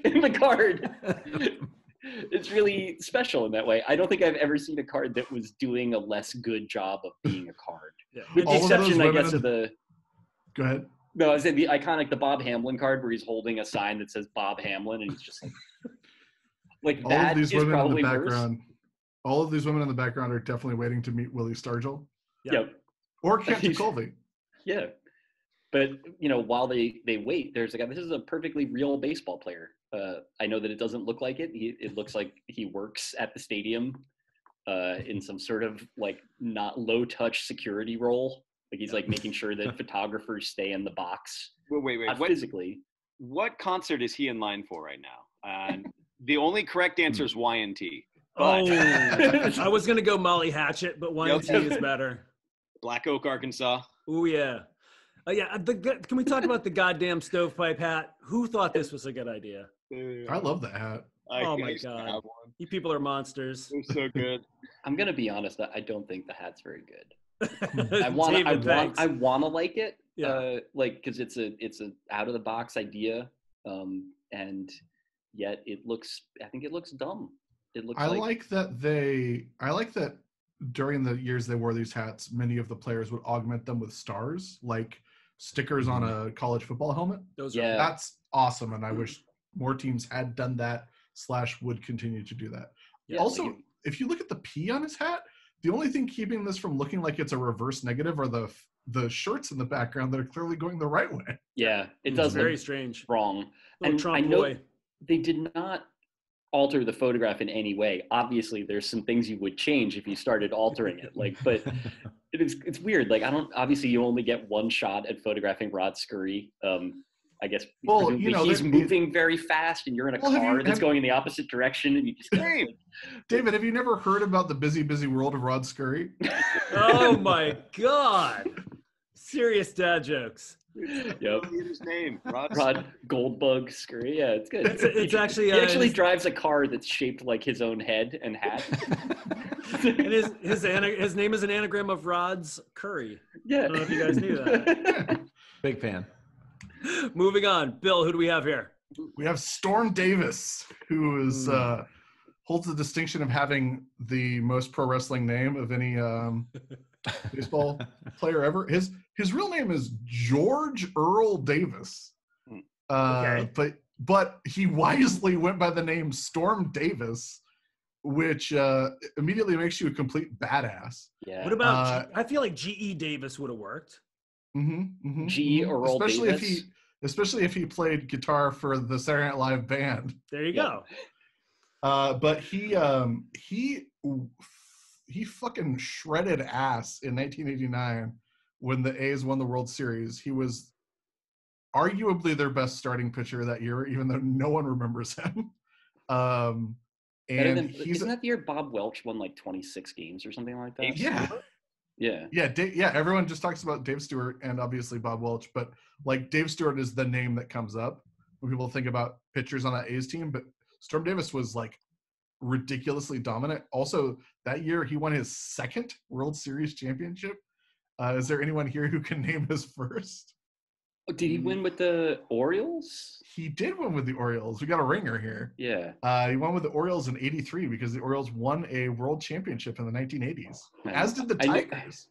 in the card. It's really special in that way. I don't think I've ever seen a card that was doing a less good job of being a card. Yeah. With the exception, I guess, of the... Go ahead. No, I was saying the Bob Hamlin card where he's holding a sign that says Bob Hamlin, and he's just like all that of these is women probably in the background. worse. All of these women in the background are definitely waiting to meet Willie Stargell. Yep. Or Kent Colby. Yeah. But, while they wait, there's a guy, this is a perfectly real baseball player. I know that it doesn't look like it. It looks like he works at the stadium in some sort of like not low touch security role. Like he's like making sure that photographers stay in the box. Wait. Physically. what concert is he in line for right now? And the only correct answer is YNT. Oh, But I was gonna go Molly Hatchet, but YNT is better. Black Oak, Arkansas. Oh yeah, yeah. Can we talk about the goddamn stovepipe hat? Who thought this was a good idea? I love that hat. Oh I my used to god, have one. you people are monsters. It was so good. I'm gonna be honest. I don't think the hat's very good. I David, want to like it. Yeah. Like because it's a out of the box idea, and yet I think it looks dumb. It looks. I like that during the years they wore these hats, many of the players would augment them with stars, like stickers on a college football helmet. That's awesome, and I wish more teams had done that / would continue to do that. Yeah, also, if you look at the P on his hat, the only thing keeping this from looking like it's a reverse negative are the shirts in the background that are clearly going the right way. Yeah, it does very look strange. Wrong. Little And Trump I know boy. they did not alter the photograph in any way. Obviously, there's some things you would change if you started altering it. But it's weird. Like obviously you only get one shot at photographing Rod Scurry. I guess he's moving very fast, and you're in a car that's going in the opposite direction, and you just David, have you never heard about the busy world of Rod Scurry? Oh my god! Serious dad jokes. Yep. His name, Rod Goldbug Scurry. Yeah, it's good. It's actually he actually drives a car that's shaped like his own head and hat. And his name is an anagram of Rod's Curry. Yeah. I don't know if you guys knew that. Big fan. Moving on, Bill. Who do we have here? We have Storm Davis, who is holds the distinction of having the most pro wrestling name of any baseball player ever. His real name is George Earl Davis, but he wisely went by the name Storm Davis, which immediately makes you a complete badass. Yeah. What about? I feel like G.E. Davis would have worked. G. Earl Davis. Especially if he played guitar for the Saturday Night Live band. There you go. But he fucking shredded ass in 1989 when the A's won the World Series. He was arguably their best starting pitcher that year, even though no one remembers him. Isn't that the year Bob Welch won like 26 games or something like that? Yeah. Everyone just talks about Dave Stewart and obviously Bob Welch, but like Dave Stewart is the name that comes up when people think about pitchers on that A's team. But Storm Davis was like ridiculously dominant. Also, that year he won his second World Series championship. Is there anyone here who can name his first? Did he win with the Orioles? He did win with the Orioles. We got a ringer here. Yeah. He won with the Orioles in '83 because the Orioles won a world championship in the 1980s, as did the Tigers.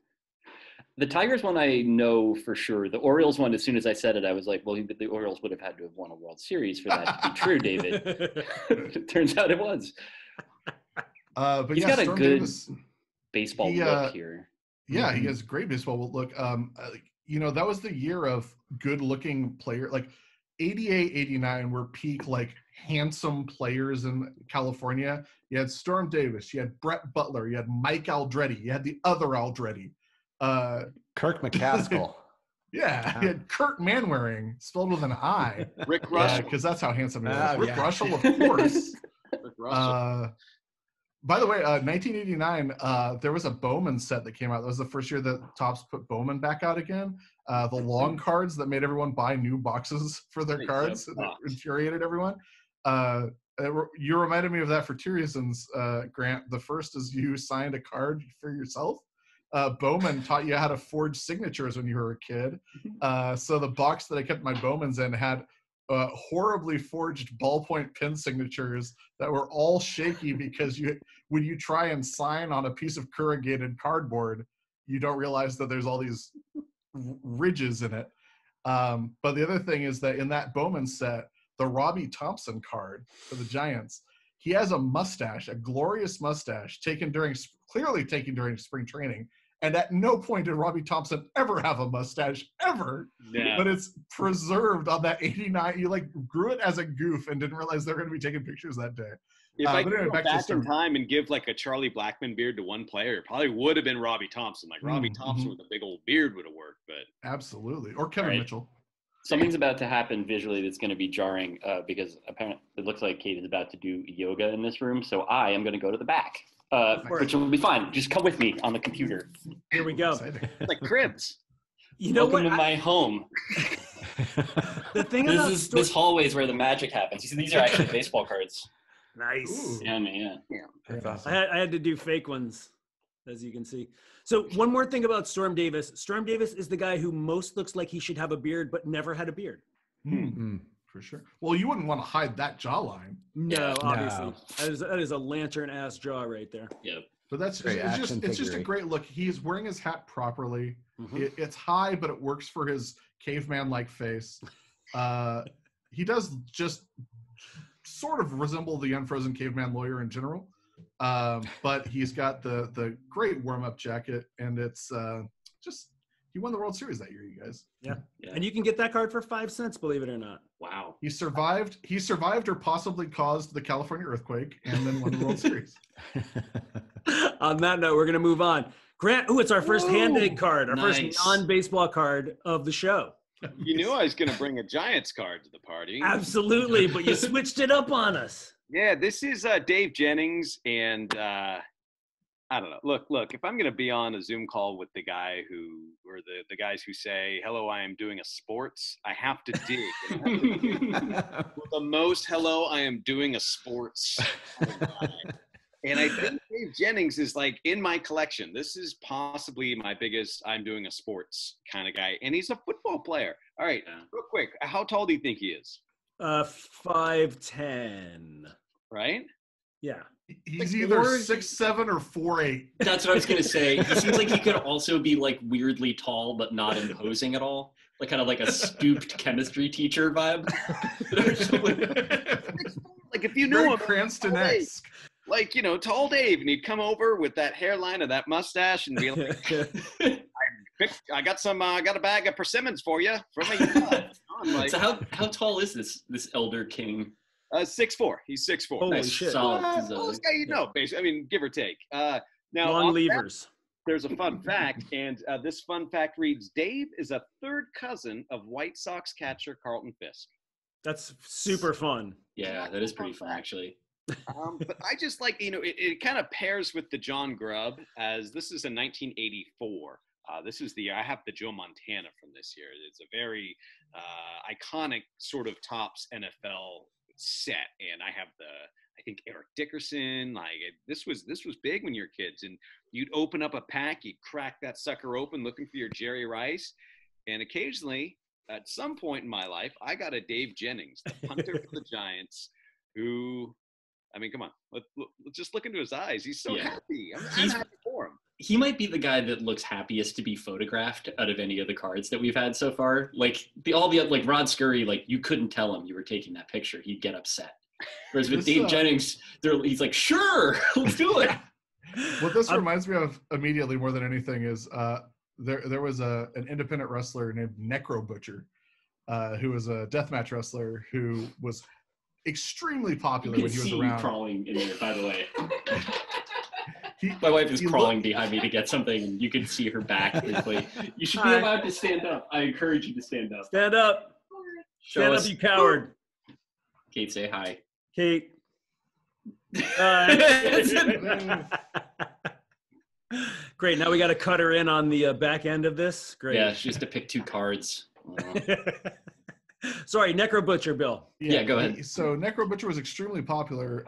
The Tigers one I know for sure. The Orioles one, as soon as I said it, I was like, well, the Orioles would have had to have won a World Series for that to be true, David. It turns out it was. But he's got a Storm good Davis, baseball look here. Yeah, he has great baseball look. That was the year of good-looking player. Like 88, 89 were peak like handsome players in California. You had Storm Davis, you had Brett Butler, you had Mike Aldretti, you had the other Aldretti. Kirk McCaskill. Yeah, you had Kurt Manwaring, spelled with an I. Rick Russell. Because that's how handsome he was. Rick Russell, of course. Rick Russell. By the way, 1989, there was a Bowman set that came out. That was the first year that Topps put Bowman back out again. The long cards that made everyone buy new boxes for their cards. That infuriated everyone. You reminded me of that for two reasons, Grant. The first is you signed a card for yourself. Bowman taught you how to forge signatures when you were a kid. So the box that I kept my Bowmans in had horribly forged ballpoint pen signatures that were all shaky because when you try and sign on a piece of corrugated cardboard, you don't realize that there's all these ridges in it. But the other thing is that in that Bowman set, the Robbie Thompson card for the Giants, he has a mustache, a glorious mustache clearly taken during spring training. And at no point did Robbie Thompson ever have a mustache, ever. Yeah. But it's preserved on that 89. You like grew it as a goof and didn't realize they were going to be taking pictures that day. If I could go back in time and give like a Charlie Blackmon beard to one player, it probably would have been Robbie Thompson. Like Robbie Thompson with a big old beard would have worked. But absolutely. Or Kevin Mitchell. Something's about to happen visually that's going to be jarring because apparently it looks like Kate is about to do yoga in this room. So I am going to go to the back, which will be fine. Just come with me on the computer. Here we go. Like cribs. You know Welcome what? to my home. The thing about This hallway is where the magic happens. You see, these are actually baseball cards. Nice. Yeah, man. That's awesome. I had to do fake ones, as you can see. So one more thing about Storm Davis. Storm Davis is the guy who most looks like he should have a beard, but never had a beard. For sure. Well, you wouldn't want to hide that jawline. No, obviously. That is a lantern-ass jaw right there. Yep. But it's just a great look. He's wearing his hat properly. It's high, but it works for his caveman-like face. He does just sort of resemble the unfrozen caveman lawyer in general. But he's got the great warm-up jacket, and it's just he won the World Series that year, you guys. Yeah. And you can get that card for 5 cents, believe it or not. Wow. He survived or possibly caused the California earthquake and then won the World Series. On that note, we're going to move on. Grant, it's our first hand-egg card, our first Nice. non-baseball card of the show. You knew I was going to bring a Giants card to the party. Absolutely, but you switched it up on us. Yeah, this is Dave Jennings, and I don't know. Look. If I'm going to be on a Zoom call with the guy or the guys who say, "Hello, I am doing a sports," I have to dig. The most "Hello, I am doing a sports." And I think Dave Jennings is like in my collection. This is possibly my biggest "I'm doing a sports" kind of guy, and he's a football player. All right, real quick, how tall do you think he is? 5'10". Right? Yeah. He's either 6'7" or 4'8". That's what I was going to say. He seems like he could also be like weirdly tall, but not imposing at all. Like kind of like a stooped chemistry teacher vibe. Like if you knew him, Cranston-esque. like, tall Dave, and he'd come over with that hairline and that mustache and be like, I got a bag of persimmons for you. Like, so how tall is this elder king? 6'4". He's 6'4". Holy Nice, shit. solid. This guy, basically. I mean, give or take. Now, Long levers. there's a fun fact, and this fun fact reads: Dave is a third cousin of White Sox catcher Carlton Fisk. That's super fun. Yeah, that is pretty fun, actually. But I just like, it kind of pairs with the John Grubb, as this is in 1984. This is the year I have the Joe Montana from this year. It's a very iconic sort of Topps NFL set, and I have I think Eric Dickerson. Like this was big when you were kids, and you'd open up a pack, you'd crack that sucker open looking for your Jerry Rice, and occasionally at some point in my life I got a Dave Jennings, the punter for the Giants, who, I mean, come on, let's just look into his eyes. He's so happy. I'm happy for him. He might be the guy that looks happiest to be photographed out of any of the cards that we've had so far. Like all the like Rod Scurry, like you couldn't tell him you were taking that picture. He'd get upset. Whereas with Dave Jennings, he's like, sure, let's do it. What this reminds me of immediately more than anything is there was an independent wrestler named Necro Butcher, who was a deathmatch wrestler who was extremely popular when he was around. Crawling in there, by the way. My wife is crawling behind me to get something, and you can see her back briefly. You should be allowed to stand up. I encourage you to stand up. Stand up. Stand up, you coward. Kate, say hi. Kate. Great. Now we got to cut her in on the back end of this. Great. Yeah, she has to pick 2 cards. Sorry, Necro Butcher, Bill. Yeah, go ahead. So Necro Butcher was extremely popular,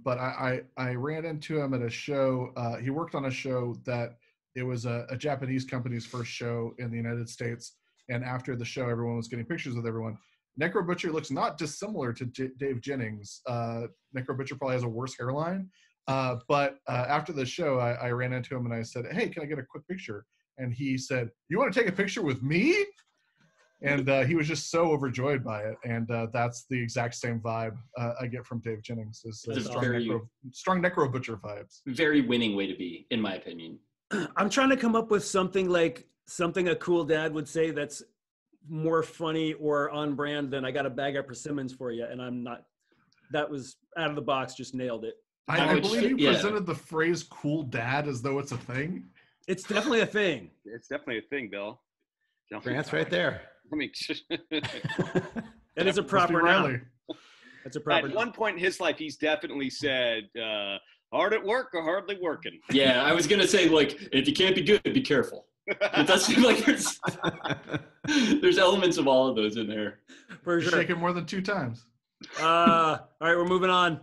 but I ran into him at a show. He worked on a show that it was a Japanese company's first show in the United States. And after the show, everyone was getting pictures with everyone. Necro Butcher looks not dissimilar to Dave Jennings. Necro Butcher probably has a worse hairline. But after the show, I ran into him and I said, "Hey, can I get a quick picture?" And he said, "You want to take a picture with me?" And he was just so overjoyed by it. And that's the exact same vibe I get from Dave Jennings. Is strong Necro Butcher vibes. Very winning way to be, in my opinion. I'm trying to come up with something a cool dad would say that's more funny or on brand than "I got a bag of persimmons for you," and I'm not. That was out of the box, just nailed it. I believe you presented the phrase "cool dad" as though it's a thing. It's definitely a thing. It's definitely a thing, Bill. Grant's right there. I mean, That is a proper noun. That's a proper. At one point in his life, he's definitely said, "Hard at work or hardly working." Yeah, I was gonna say, like, if you can't be good, be careful. It does seem like there's elements of all of those in there. For sure. Shake it more than 2 times. All right, we're moving on.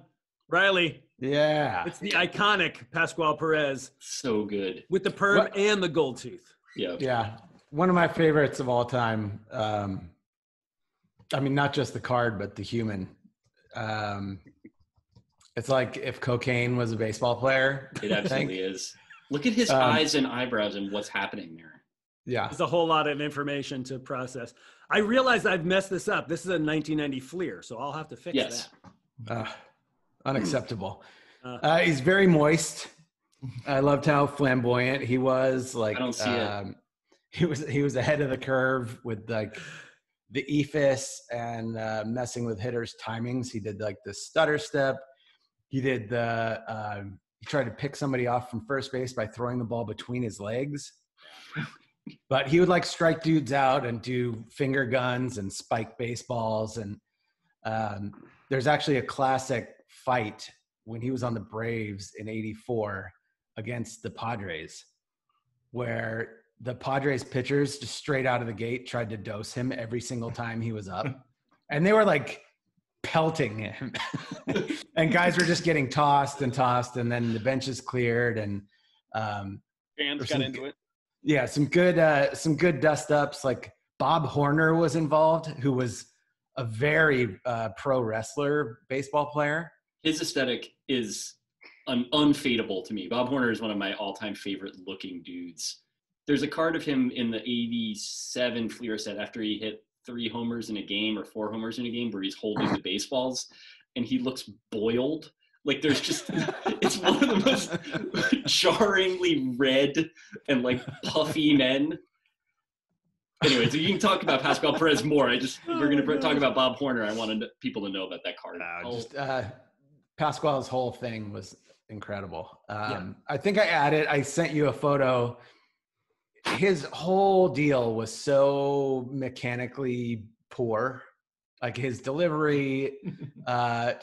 Riley. Yeah. It's the iconic Pascual Perez. So good. With the perm and the gold tooth. Yeah. Yeah. One of my favorites of all time. I mean, not just the card, but the human. It's like if cocaine was a baseball player. It absolutely is. Look at his eyes and eyebrows and what's happening there. Yeah. There's a whole lot of information to process. I realized I've messed this up. This is a 1990 Fleer, so I'll have to fix that. Unacceptable. He's very moist. I loved how flamboyant he was. Like, I don't see it. He was ahead of the curve with like the ephus and messing with hitters' timings. He did like the stutter step. He did he tried to pick somebody off from first base by throwing the ball between his legs. But he would like strike dudes out and do finger guns and spike baseballs. And there's actually a classic fight when he was on the Braves in '84 against the Padres, where the Padres pitchers just straight out of the gate tried to dose him every single time he was up. And they were like pelting him. And guys were just getting tossed, and then the benches cleared, and Fans got into it. Yeah, some good dust ups. Like Bob Horner was involved, who was a very pro wrestler, baseball player. His aesthetic is unfadable to me. Bob Horner is one of my all-time favorite looking dudes. There's a card of him in the '87 Fleer set after he hit 3 homers in a game or 4 homers in a game where he's holding the baseballs and he looks boiled. Like there's just, it's one of the most jarringly red and like puffy men. Anyway, so you can talk about Pascual Perez more. We're going to talk about Bob Horner. I wanted people to know about that card. Pascual's whole thing was incredible. I think I sent you a photo. His whole deal was so mechanically poor. Like his delivery,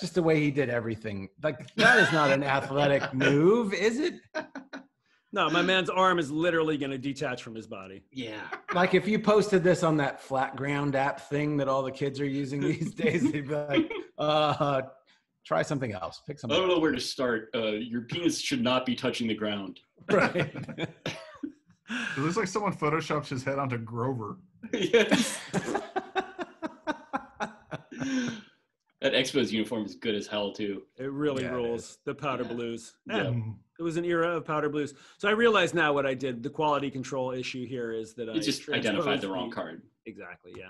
just the way he did everything. Like that is not an athletic move, is it? No, my man's arm is literally going to detach from his body. Yeah. Like if you posted this on that flat ground app thing that all the kids are using these days, they'd be like, try something else. Pick something I don't know else. where to start. Your penis should not be touching the ground. Right. It looks like someone photoshopped his head onto Grover. Yes. That Expos uniform is good as hell too. It really rules. The powder blues. Yeah. It was an era of powder blues. So I realize now what I did. The quality control issue here is that It just identified the wrong card. Exactly. Yeah.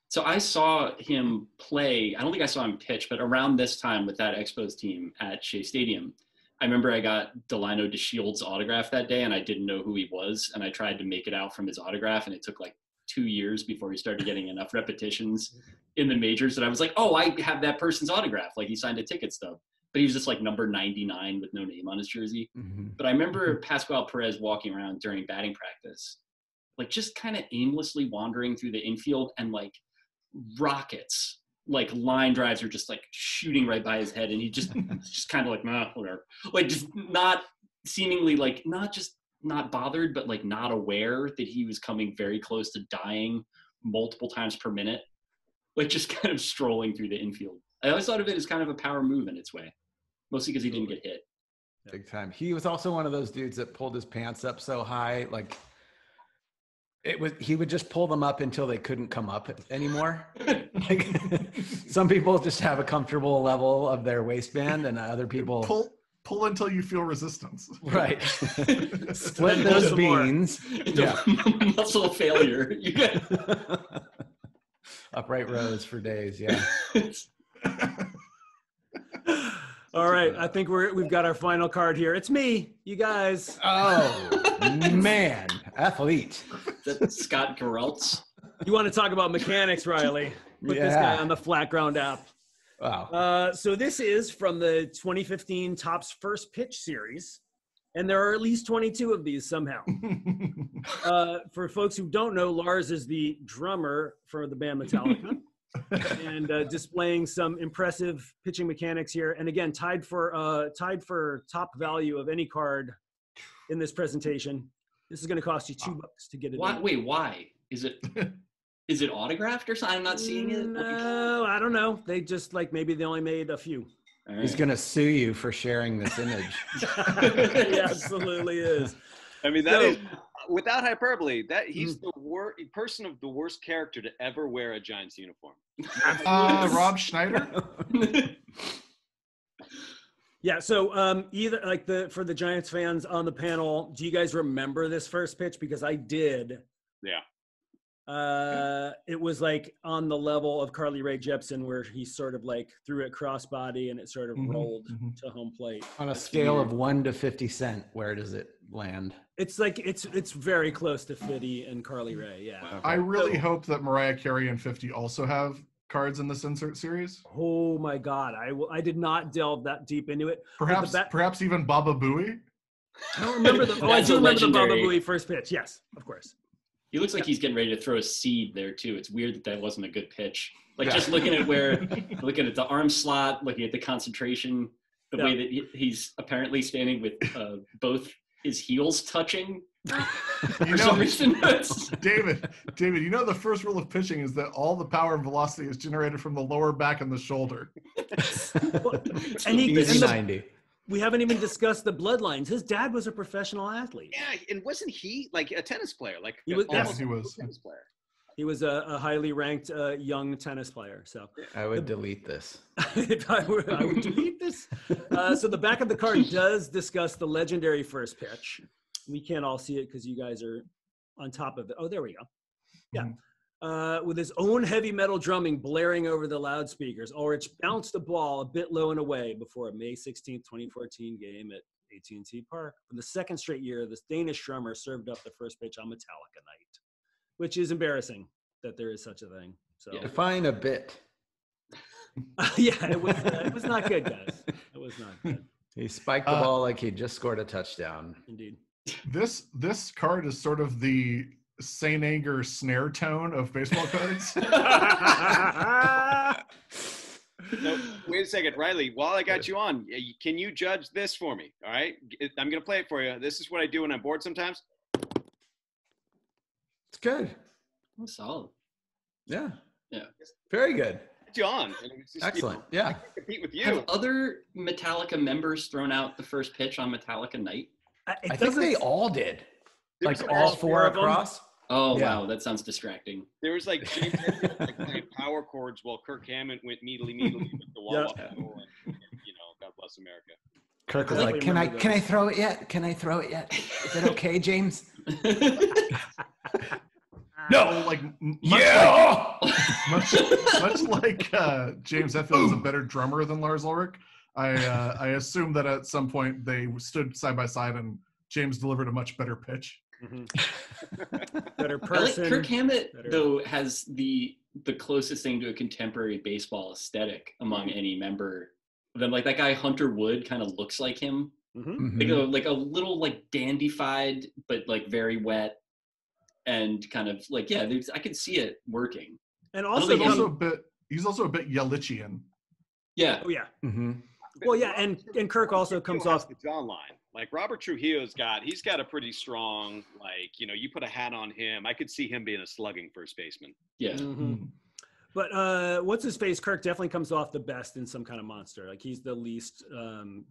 So I saw him play. I don't think I saw him pitch, but around this time with that Expos team at Shea Stadium, I remember I got Delino DeShield's autograph that day, and I didn't know who he was, and I tried to make it out from his autograph, and it took like 2 years before he started getting enough repetitions in the majors that I was like, oh, I have that person's autograph. Like he signed a ticket stub, but he was just like number 99 with no name on his jersey. Mm-hmm. But I remember Pascual Perez walking around during batting practice, like just kind of aimlessly wandering through the infield, and like rockets, like line drives are just like shooting right by his head. And he just kind of like, nah, whatever. Like just not seemingly like not bothered, but like not aware that he was coming very close to dying multiple times per minute. Like just kind of strolling through the infield. I always thought of it as kind of a power move in its way, mostly because he didn't get hit. Big time. He was also one of those dudes that pulled his pants up so high, like he would just pull them up until they couldn't come up anymore. Like some people just have a comfortable level of their waistband, and other people pull until you feel resistance. Right. Split those beans. Yeah. Muscle failure. Upright rows for days. Yeah. All right. I think we've got our final card here. It's me, you guys. Oh man. Athlete. That's Scott Geraltz. You want to talk about mechanics, Riley? Put this guy on the flat ground app. Wow. So this is from the 2015 Topps First Pitch series. And there are at least 22 of these somehow. For folks who don't know, Lars is the drummer for the band Metallica. And displaying some impressive pitching mechanics here. And again, tied for top value of any card in this presentation. This is going to cost you $2 to get it. Wait, why? Is it autographed or something? I'm not seeing it. No, I don't know. They just maybe they only made a few. Right. He's going to sue you for sharing this image. He absolutely is. I mean, that is, without hyperbole, that he's the person of the worst character to ever wear a Giants uniform. Rob Schneider? Yeah, so either for the Giants fans on the panel, do you guys remember this first pitch? Because I did. Yeah. It was on the level of Carly Rae Jepsen, where he sort of threw it crossbody and it sort of rolled to home plate. On a scale of 1 to 50 Cent, where does it land? It's it's very close to 50 and Carly Rae. Yeah. Okay. I really hope that Mariah Carey and 50 also have cards in this insert series. Oh my God, I did not delve that deep into it. Perhaps even Baba Booey. I don't remember I do remember the Baba Booey first pitch. Yes, of course. He looks like he's getting ready to throw a seed there too. It's weird that wasn't a good pitch. Just looking at looking at the arm slot, looking at the concentration, the way that he's apparently standing with both his heels touching. For some reason. David, you know the first rule of pitching is that all the power and velocity is generated from the lower back and the shoulder. Easy 90. We haven't even discussed the bloodlines. His dad was a professional athlete. Yeah, and wasn't he a tennis player? He was. Yes, he was. A tennis player. He was a highly ranked young tennis player. So I would delete this. I would delete this. So the back of the card does discuss the legendary first pitch. We can't all see it because you guys are on top of it. Oh, there we go. Yeah. With his own heavy metal drumming blaring over the loudspeakers, Ulrich bounced the ball a bit low and away before a May 16th, 2014 game at AT&T Park. For the second straight year, this Danish drummer served up the first pitch on Metallica night, which is embarrassing that there is such a thing. So define a bit. It was not good, guys. It was not good. He spiked the ball like he just scored a touchdown. Indeed. This card is sort of the Saint Anger snare tone of baseball cards. No, wait a second, Riley. While I got you on, can you judge this for me? All right, I'm gonna play it for you. This is what I do when I'm bored sometimes. It's good. That's solid. Yeah. Yeah. Very good. Get you on. Excellent. Yeah. I can compete with you. Have other Metallica members thrown out the first pitch on Metallica night? I think they all did. All four across. Oh, yeah. Wow. That sounds distracting. There was James Hetfield playing power chords while Kirk Hammett went meedly with the wall and God bless America. Kirk was like, can I throw it yet? Can I throw it yet? Is it okay, James? No. Much like James Hetfield is a better drummer than Lars Ulrich, I assume that at some point they stood side by side and James delivered a much better pitch. Mm-hmm. Better person. Kirk Hammett though has the closest thing to a contemporary baseball aesthetic among any member. Then that guy Hunter Wood kind of looks like him. Mm-hmm. Like a little dandified but very wet and kind of I could see it working. And also he's also a bit Yelichian. Yeah. Oh yeah. Mm-hmm. Well, yeah, and Kirk also comes off the John line. Robert Trujillo's he's got a pretty strong, you put a hat on him. I could see him being a slugging first baseman. Yeah. Mm-hmm. But what's his face? Kirk definitely comes off the best in Some Kind of Monster. He's the least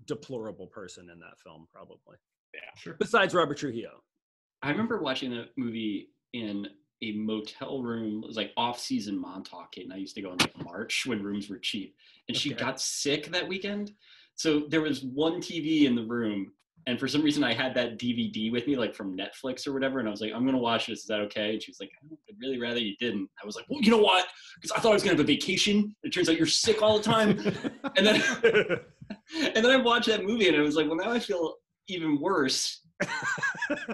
deplorable person in that film, probably. Yeah, sure. Besides Robert Trujillo. I remember watching that movie in a motel room. It was off-season Montauk, and I used to go in March when rooms were cheap. And she got sick that weekend. So there was one TV in the room, and for some reason I had that DVD with me, from Netflix or whatever, and I was like, I'm going to watch this. Is that okay? And she was like, I'd really rather you didn't. I was like, well, you know what? Because I thought I was going to have a vacation. It turns out you're sick all the time. and then I watched that movie, and I was like, well, now I feel even worse.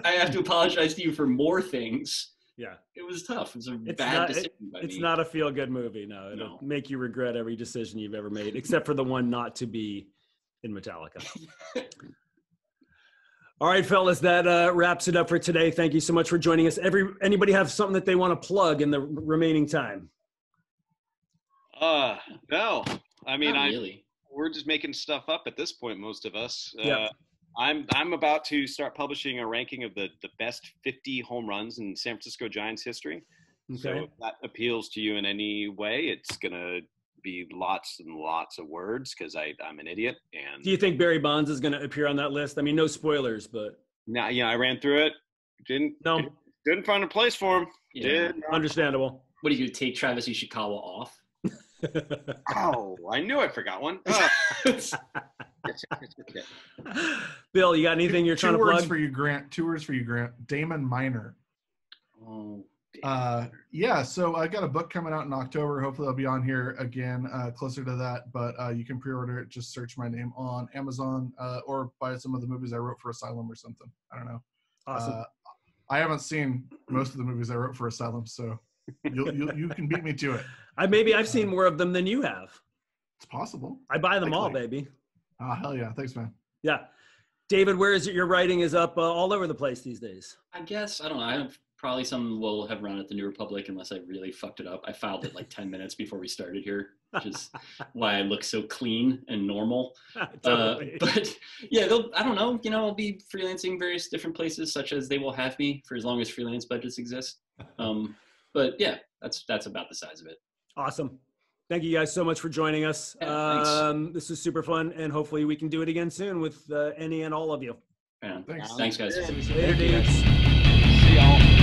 I have to apologize to you for more things. Yeah, it was tough. It was a bad decision by me. It's not a feel-good movie. No, it'll make you regret every decision you've ever made, except for the one not to be in Metallica. All right, fellas, that wraps it up for today. Thank you so much for joining us. Anybody have something that they want to plug in the remaining time? No. I mean, really. We're just making stuff up at this point, most of us. Yep. I'm about to start publishing a ranking of the best 50 home runs in San Francisco Giants history. Okay. So if that appeals to you in any way, it's gonna be lots and lots of words because I'm an idiot. And do you think Barry Bonds is going to appear on that list? I mean, no spoilers, but now, I ran through it. Didn't find a place for him. Yeah. Understandable. What do you take Travis Ishikawa off? Oh, I knew I forgot one. Bill, you got anything you're trying to plug? 2 words for you, Grant. 2 words for you, Grant. Damon Minor. Oh. Yeah, so I got a book coming out in October. Hopefully I'll be on here again closer to that, but you can pre-order it. Just search my name on Amazon or buy some of the movies I wrote for Asylum or something. I don't know. Awesome. I haven't seen most of the movies I wrote for Asylum, so you can beat me to it. I've seen more of them than you have. It's possible. I buy them all, baby. Hell yeah. Thanks, man. Yeah. David, where is it? Your writing is up all over the place these days. I guess, I don't know. Probably some will have run at the New Republic unless I really fucked it up. I filed it like 10 minutes before we started here, which is why I look so clean and normal. Totally. But yeah, I don't know, I'll be freelancing various different places, such as they will have me for as long as freelance budgets exist. But yeah, that's about the size of it. Awesome. Thank you guys so much for joining us. Yeah, this was super fun, and hopefully we can do it again soon with any and all of you. Yeah. Thanks. Thanks, guys. Later, dudes. See y'all.